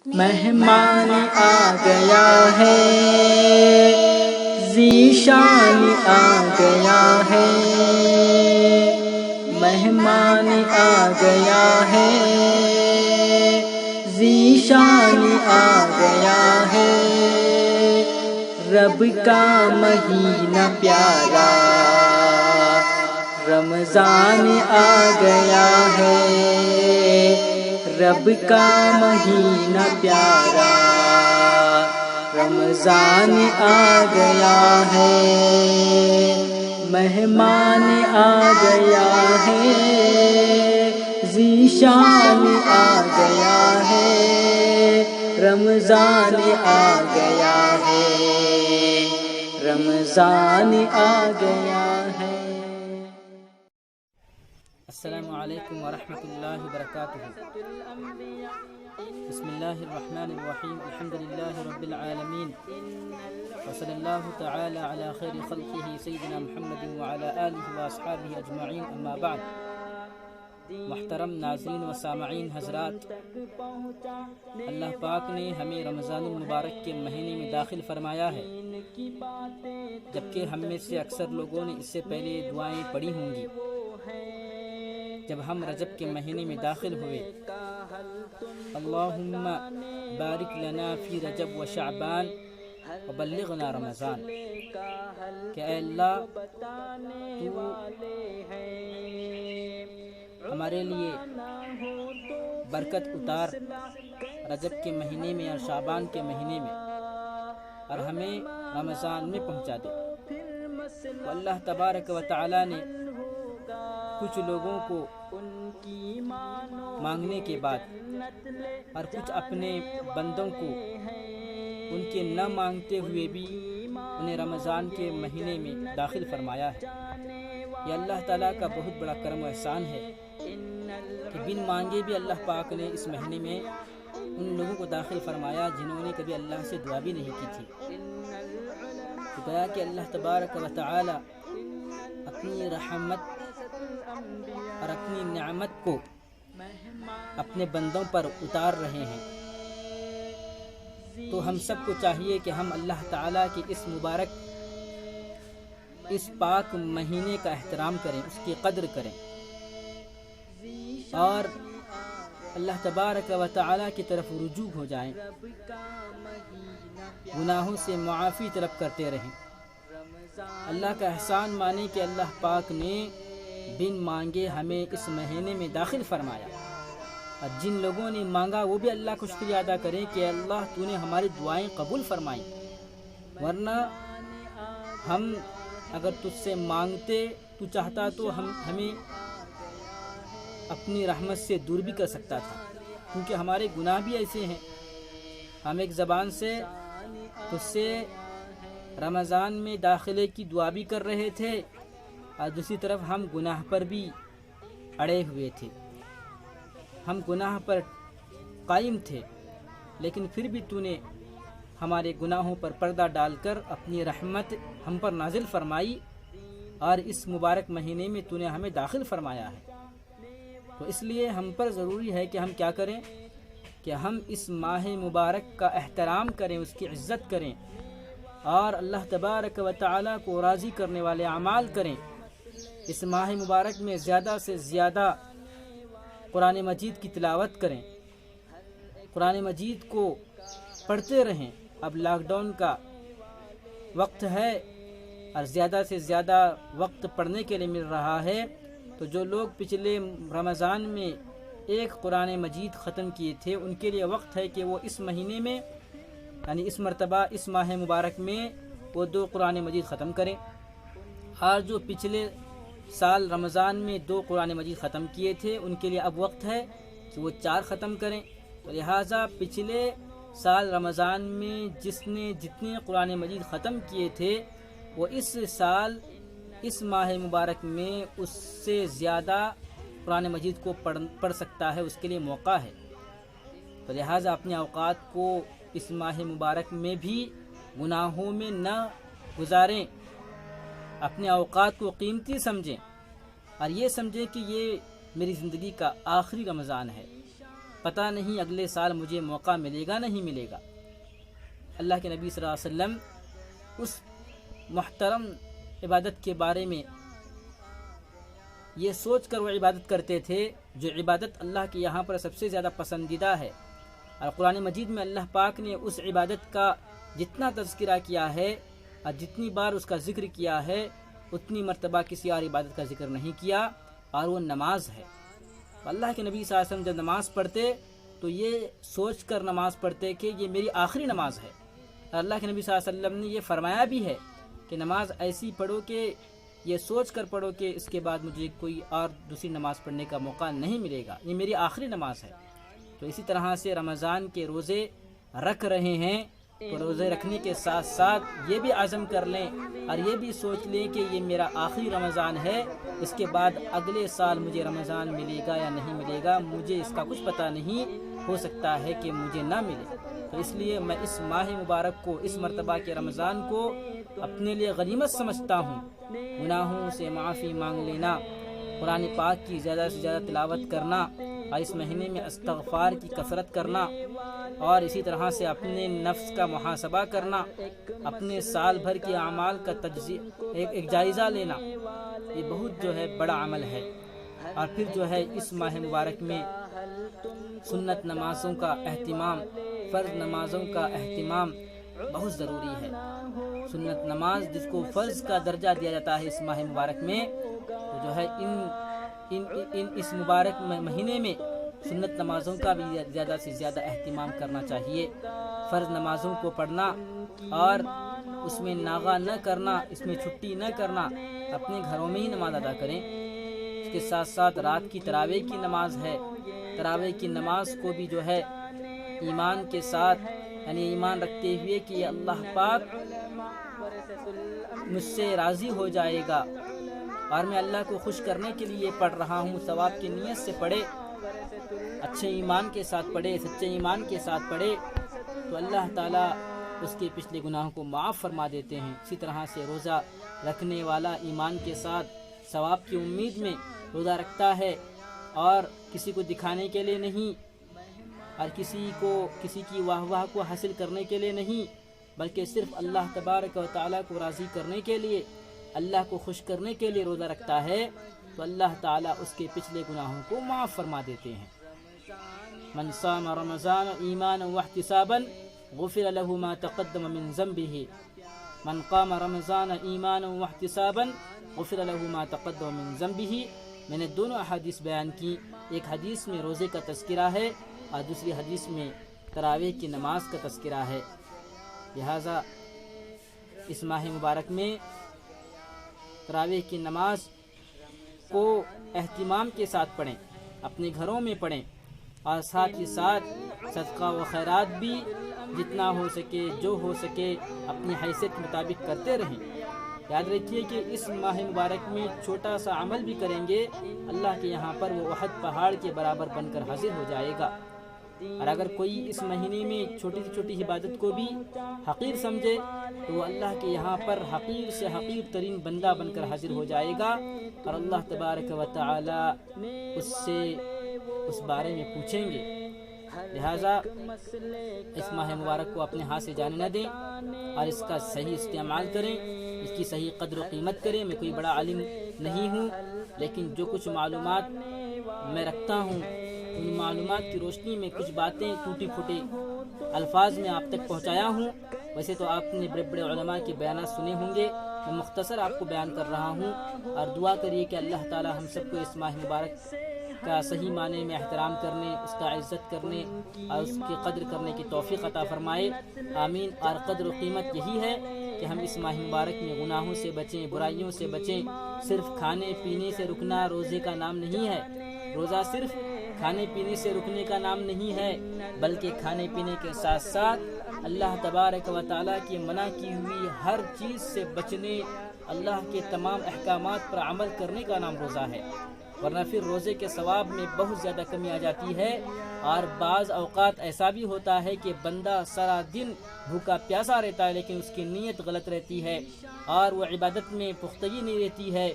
مہمان آ گیا ہے، ذیشان آ گیا ہے، مہمان آ گیا ہے، ذیشان آ گیا ہے، رب کا مہینہ پیارا رمضان آ گیا ہے، رب کا مہینہ پیارا رمضان آ گیا ہے، مہمان آ گیا ہے، ذیشان آ گیا ہے، رمضان آ گیا ہے، رمضان آ گیا ہے۔ السلام علیکم ورحمۃ اللہ وبرکاتہ۔ بسم اللہ الرحمن الرحیم، الحمد للہ رب العالمین، وصلی اللہ تعالی علی خیر خلقہ سیدنا محمد وعلی آلہ واصحابہ اجمعین، اما بعد۔ محترم ناظرین و سامعین حضرات، اللہ پاک نے ہمیں رمضان المبارک کے مہینے میں داخل فرمایا ہے، جبکہ ہم میں سے اکثر لوگوں نے اس سے پہلے دعائیں پڑھی ہوں گی۔ جب ہم رجب کے مہینے میں داخل ہوئے، اللہم بارک لنا فی رجب و شعبان وبلغنا رمضان، کہ اے اللہ تو ہمارے لیے برکت اتار رجب کے مہینے میں اور شعبان کے مہینے میں، اور ہمیں رمضان میں پہنچا دے۔ تو اللہ تبارک و تعالی نے کچھ لوگوں کو مانگنے کے بعد اور کچھ اپنے بندوں کو ان کے نہ مانگتے ہوئے بھی انہیں رمضان کے مہینے میں داخل فرمایا ہے۔ یہ اللہ تعالیٰ کا بہت بڑا کرم و احسان ہے کہ بن مانگے بھی اللہ پاک نے اس مہینے میں ان لوگوں کو داخل فرمایا جنہوں نے کبھی اللہ سے دعا بھی نہیں کی تھی۔ تو گویا کہ اللہ تبارک و تعالی اپنی رحمت اور اپنی نعمت کو اپنے بندوں پر اتار رہے ہیں۔ تو ہم سب کو چاہیے کہ ہم اللہ تعالیٰ کی اس مبارک اس پاک مہینے کا احترام کریں، اس کی قدر کریں، اور اللہ تبارک و تعالیٰ کی طرف رجوع ہو جائیں، گناہوں سے معافی طلب کرتے رہیں۔ اللہ کا احسان مانیں کہ اللہ پاک نے بن مانگے ہمیں اس مہینے میں داخل فرمایا، اور جن لوگوں نے مانگا وہ بھی اللہ کو شکریہ ادا کریں کہ اللہ تو نے ہماری دعائیں قبول فرمائیں، ورنہ ہم اگر تجھ سے مانگتے تو چاہتا تو ہمیں اپنی رحمت سے دور بھی کر سکتا تھا، کیونکہ ہمارے گناہ بھی ایسے ہیں۔ ہم ایک زبان سے تجھ سے رمضان میں داخلے کی دعا بھی کر رہے تھے، اور دوسری طرف ہم گناہ پر بھی اڑے ہوئے تھے، ہم گناہ پر قائم تھے، لیکن پھر بھی تو نے ہمارے گناہوں پر پردہ ڈال کر اپنی رحمت ہم پر نازل فرمائی، اور اس مبارک مہینے میں تو نے ہمیں داخل فرمایا ہے۔ تو اس لیے ہم پر ضروری ہے کہ ہم کیا کریں کہ ہم اس ماہ مبارک کا احترام کریں، اس کی عزت کریں، اور اللہ تبارک و تعالیٰ کو راضی کرنے والے اعمال کریں۔ اس ماہ مبارک میں زیادہ سے زیادہ قرآن مجید کی تلاوت کریں، قرآن مجید کو پڑھتے رہیں۔ اب لاک ڈاؤن کا وقت ہے اور زیادہ سے زیادہ وقت پڑھنے کے لیے مل رہا ہے، تو جو لوگ پچھلے رمضان میں ایک قرآن مجید ختم کیے تھے، ان کے لیے وقت ہے کہ وہ اس مہینے میں یعنی اس مرتبہ اس ماہ مبارک میں وہ 2 قرآن مجید ختم کریں، اور جو پچھلے سال رمضان میں 2 قرآن مجید ختم کیے تھے ان کے لیے اب وقت ہے کہ وہ 4 ختم کریں۔ تو لہٰذا پچھلے سال رمضان میں جس نے جتنے قرآن مجید ختم کیے تھے، وہ اس سال اس ماہ مبارک میں اس سے زیادہ قرآن مجید کو پڑھ سکتا ہے، اس کے لیے موقع ہے۔ تو لہٰذا اپنے اوقات کو اس ماہ مبارک میں بھی گناہوں میں نہ گزاریں، اپنے اوقات کو قیمتی سمجھیں، اور یہ سمجھیں کہ یہ میری زندگی کا آخری رمضان ہے، پتہ نہیں اگلے سال مجھے موقع ملے گا نہیں ملے گا۔ اللہ کے نبی صلی اللہ علیہ وسلم اس محترم عبادت کے بارے میں یہ سوچ کر وہ عبادت کرتے تھے جو عبادت اللہ کے یہاں پر سب سے زیادہ پسندیدہ ہے، اور قرآن مجید میں اللہ پاک نے اس عبادت کا جتنا تذکرہ کیا ہے اور جتنی بار اس کا ذکر کیا ہے اتنی مرتبہ کسی اور عبادت کا ذکر نہیں کیا، اور وہ نماز ہے۔ اللہ کے نبی صلی اللہ علیہ وسلم جب نماز پڑھتے تو یہ سوچ کر نماز پڑھتے کہ یہ میری آخری نماز ہے، اور اللہ کے نبی صلی اللہ علیہ وسلم نے یہ فرمایا بھی ہے کہ نماز ایسی پڑھو کہ یہ سوچ کر پڑھو کہ اس کے بعد مجھے کوئی اور دوسری نماز پڑھنے کا موقع نہیں ملے گا، یہ میری آخری نماز ہے۔ تو اسی طرح سے رمضان کے روزے رکھ رہے ہیں تو روزے رکھنے کے ساتھ ساتھ یہ بھی عزم کر لیں اور یہ بھی سوچ لیں کہ یہ میرا آخری رمضان ہے، اس کے بعد اگلے سال مجھے رمضان ملے گا یا نہیں ملے گا مجھے اس کا کچھ پتہ نہیں، ہو سکتا ہے کہ مجھے نہ ملے۔ تو اس لیے میں اس ماہ مبارک کو، اس مرتبہ کے رمضان کو اپنے لیے غنیمت سمجھتا ہوں۔ گناہوں سے معافی مانگ لینا، قرآن پاک کی زیادہ سے زیادہ تلاوت کرنا، اور اس مہینے میں استغفار کی کثرت کرنا، اور اسی طرح سے اپنے نفس کا محاسبہ کرنا، اپنے سال بھر کے اعمال کا ایک جائزہ لینا، یہ بہت جو ہے بڑا عمل ہے۔ اور پھر جو ہے اس ماہ مبارک میں سنت نمازوں کا اہتمام، فرض نمازوں کا اہتمام بہت ضروری ہے۔ سنت نماز جس کو فرض کا درجہ دیا جاتا ہے اس ماہ مبارک میں، تو جو ہے اس مبارک مہینے میں سنت نمازوں کا بھی زیادہ سے زیادہ اہتمام کرنا چاہیے۔ فرض نمازوں کو پڑھنا اور اس میں ناغہ نہ کرنا، اس میں چھٹی نہ کرنا، اپنے گھروں میں ہی نماز ادا کریں۔ اس کے ساتھ ساتھ رات کی تراویح کی نماز ہے، تراویح کی نماز کو بھی جو ہے ایمان کے ساتھ، یعنی ایمان رکھتے ہوئے کہ اللہ پاک مجھ سے راضی ہو جائے گا اور میں اللہ کو خوش کرنے کے لیے پڑھ رہا ہوں، ثواب کی نیت سے پڑھے، اچھے ایمان کے ساتھ پڑھے، سچے ایمان کے ساتھ پڑھے تو اللہ تعالیٰ اس کے پچھلے گناہوں کو معاف فرما دیتے ہیں۔ اسی طرح سے روزہ رکھنے والا ایمان کے ساتھ ثواب کی امید میں روزہ رکھتا ہے، اور کسی کو دکھانے کے لیے نہیں، اور کسی کی واہ واہ کو حاصل کرنے کے لیے نہیں، بلکہ صرف اللہ تبارک و تعالیٰ کو راضی کرنے کے لیے، اللہ کو خوش کرنے کے لیے روزہ رکھتا ہے، تو اللہ تعالیٰ اس کے پچھلے گناہوں کو معاف فرما دیتے ہیں۔ من صام رمضان ایمانا واحتسابا غفر له ما تقدم من ذنبه من قام رمضان ایمانا واحتسابا غفر له ما تقدم من ذنبه۔ میں نے دونوں احادیث بیان کی، ایک حدیث میں روزے کا تذکرہ ہے اور دوسری حدیث میں تراویح کی نماز کا تذکرہ ہے۔ لہٰذا اس ماہ مبارک میں تراویح کی نماز کو اہتمام کے ساتھ پڑھیں، اپنے گھروں میں پڑھیں، اور ساتھ ہی ساتھ صدقہ و خیرات بھی جتنا ہو سکے، جو ہو سکے اپنی حیثیت کے مطابق کرتے رہیں۔ یاد رکھیے کہ اس ماہ مبارک میں چھوٹا سا عمل بھی کریں گے، اللہ کے یہاں پر وہ احد پہاڑ کے برابر بن کر حاضر ہو جائے گا۔ اور اگر کوئی اس مہینے میں چھوٹی سے چھوٹی عبادت کو بھی حقیر سمجھے تو وہ اللہ کے یہاں پر حقیر سے حقیر ترین بندہ بن کر حاضر ہو جائے گا، اور اللہ تبارک و تعالی اس سے اس بارے میں پوچھیں گے۔ لہٰذا اس ماہ مبارک کو اپنے ہاتھ سے جانے نہ دیں اور اس کا صحیح استعمال کریں، اس کی صحیح قدر و قیمت کریں۔ میں کوئی بڑا عالم نہیں ہوں، لیکن جو کچھ معلومات میں رکھتا ہوں ان معلومات کی روشنی میں کچھ باتیں ٹوٹی پھوٹی الفاظ میں آپ تک پہنچایا ہوں۔ ویسے تو آپ نے بڑے بڑے علماء کے بیانات سنے ہوں گے، میں مختصر آپ کو بیان کر رہا ہوں، اور دعا کریے کہ اللہ تعالی ہم سب کو اس ماہ مبارک کا صحیح معنی میں احترام کرنے، اس کا عزت کرنے اور اس کی قدر کرنے کی توفیق عطا فرمائے، آمین۔ اور قدر و قیمت یہی ہے کہ ہم اس ماہ مبارک میں گناہوں سے بچیں، برائیوں سے بچیں۔ صرف کھانے پینے سے رکنا روزے کا نام نہیں ہے، روزہ صرف کھانے پینے سے رکنے کا نام نہیں ہے، بلکہ کھانے پینے کے ساتھ ساتھ اللہ تبارک و تعالیٰ کی منع کی ہوئی ہر چیز سے بچنے، اللہ کے تمام احکامات پر عمل کرنے کا نام روزہ ہے، ورنہ پھر روزے کے ثواب میں بہت زیادہ کمی آ جاتی ہے۔ اور بعض اوقات ایسا بھی ہوتا ہے کہ بندہ سارا دن بھوکا پیاسا رہتا ہے لیکن اس کی نیت غلط رہتی ہے، اور وہ عبادت میں پختگی نہیں رہتی ہے،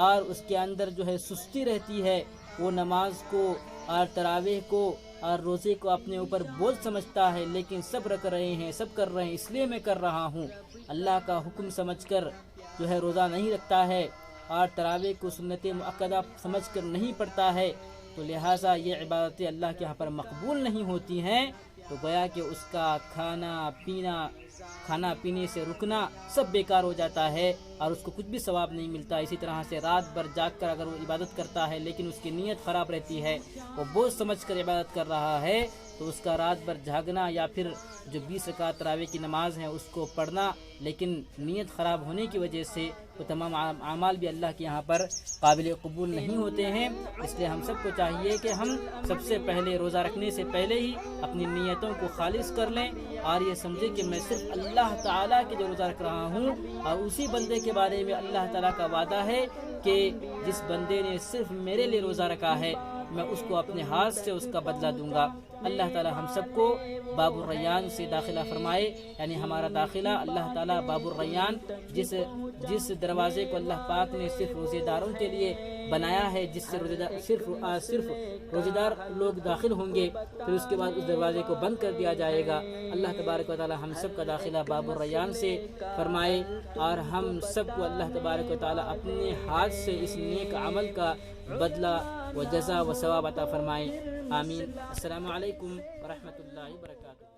اور اس کے اندر جو ہے سستی رہتی ہے، وہ نماز کو اور تراویح کو اور روزے کو اپنے اوپر بوجھ سمجھتا ہے، لیکن صبر کر رہے ہیں، سب کر رہے ہیں، اس لیے میں کر رہا ہوں، اللہ کا حکم سمجھ کر جو ہے روزہ نہیں رکھتا ہے اور تراویح کو سنت مؤکدہ سمجھ کر نہیں پڑھتا ہے، تو لہٰذا یہ عبادتیں اللہ کے یہاں پر مقبول نہیں ہوتی ہیں، تو گویا کہ اس کا کھانا پینے سے رکنا سب بیکار ہو جاتا ہے اور اس کو کچھ بھی ثواب نہیں ملتا۔ اسی طرح سے رات بھر جاگ کر اگر وہ عبادت کرتا ہے لیکن اس کی نیت خراب رہتی ہے، وہ بوجھ سمجھ کر عبادت کر رہا ہے، تو اس کا رات بھر جاگنا یا پھر جو 20 رکعت تراویح کی نماز ہے اس کو پڑھنا لیکن نیت خراب ہونے کی وجہ سے وہ تمام اعمال بھی اللہ کے یہاں پر قابل قبول نہیں ہوتے ہیں۔ اس لیے ہم سب کو چاہیے کہ ہم سب سے پہلے روزہ رکھنے سے پہلے ہی اپنی نیتوں کو خالص کر لیں اور یہ سمجھیں کہ میں صرف اللہ تعالیٰ کے لیے روزہ رکھ رہا ہوں، اور اسی بندے کے بارے میں اللہ تعالیٰ کا وعدہ ہے کہ جس بندے نے صرف میرے لیے روزہ رکھا ہے میں اس کو اپنے ہاتھ سے اس کا بدلہ دوں گا۔ اللہ تعالیٰ ہم سب کو باب الریان سے داخلہ فرمائے، یعنی ہمارا داخلہ اللہ تعالیٰ باب الریان جس دروازے کو اللہ پاک نے صرف روزے داروں کے لیے بنایا ہے، جس سے صرف روزے دار لوگ داخل ہوں گے، پھر اس کے بعد اس دروازے کو بند کر دیا جائے گا۔ اللہ تبارک و تعالیٰ ہم سب کا داخلہ باب الریان سے فرمائے اور ہم سب کو اللہ تبارک و تعالیٰ اپنے ہاتھ سے اس نیک عمل کا بدلہ و جزا و ثواب عطا فرمائے، آمین۔ السلام علیکم ورحمۃ اللہ وبرکاتہ۔